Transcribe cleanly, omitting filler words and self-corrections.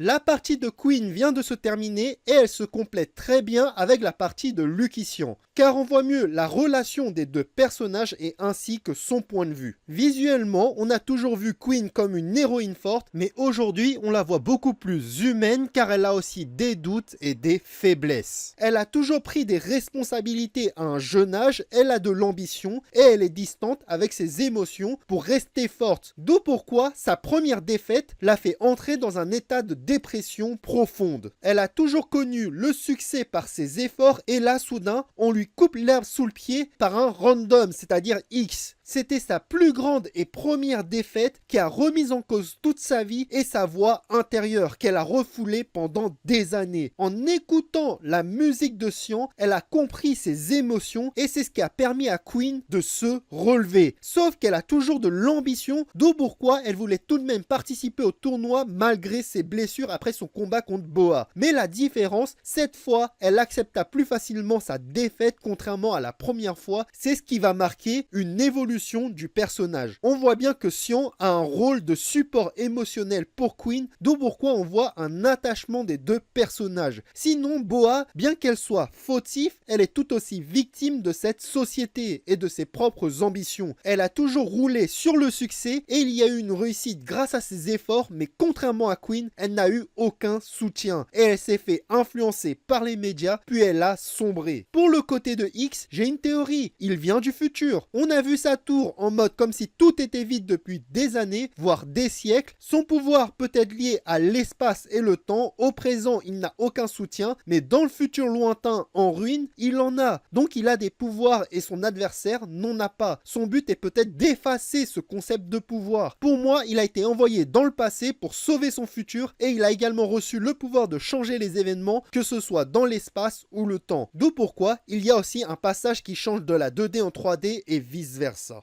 La partie de Queen vient de se terminer et elle se complète très bien avec la partie de Lucky Xian, car on voit mieux la relation des deux personnages et ainsi que son point de vue. Visuellement, on a toujours vu Queen comme une héroïne forte, mais aujourd'hui on la voit beaucoup plus humaine car elle a aussi des doutes et des faiblesses. Elle a toujours pris des responsabilités à un jeune âge, elle a de l'ambition et elle est distante avec ses émotions pour rester forte. D'où pourquoi sa première défaite l'a fait entrer dans un état de dépression profonde. Elle a toujours connu le succès par ses efforts et là soudain on lui coupe l'herbe sous le pied par un random, c'est-à-dire X. C'était sa plus grande et première défaite qui a remis en cause toute sa vie et sa voix intérieure qu'elle a refoulée pendant des années. En écoutant la musique de Xian, elle a compris ses émotions et c'est ce qui a permis à Queen de se relever. Sauf qu'elle a toujours de l'ambition, d'où pourquoi elle voulait tout de même participer au tournoi malgré ses blessures après son combat contre Boa. Mais la différence, cette fois, elle accepta plus facilement sa défaite contrairement à la première fois. C'est ce qui va marquer une évolution du personnage. On voit bien que Xian a un rôle de support émotionnel pour Queen, d'où pourquoi on voit un attachement des deux personnages. Sinon, Boa, bien qu'elle soit fautive, elle est tout aussi victime de cette société et de ses propres ambitions. Elle a toujours roulé sur le succès et il y a eu une réussite grâce à ses efforts, mais contrairement à Queen, elle n'a eu aucun soutien et elle s'est fait influencer par les médias, puis elle a sombré. Pour le côté de X, j'ai une théorie. Il vient du futur. On a vu sa tour en mode comme si tout était vide depuis des années, voire des siècles. Son pouvoir peut être lié à l'espace et le temps. Au présent, il n'a aucun soutien, mais dans le futur lointain, en ruine, il en a. Donc il a des pouvoirs et son adversaire n'en a pas. Son but est peut-être d'effacer ce concept de pouvoir. Pour moi, il a été envoyé dans le passé pour sauver son futur et il a également reçu le pouvoir de changer les événements, que ce soit dans l'espace ou le temps. D'où pourquoi il y a aussi un passage qui change de la 2D en 3D et vice versa.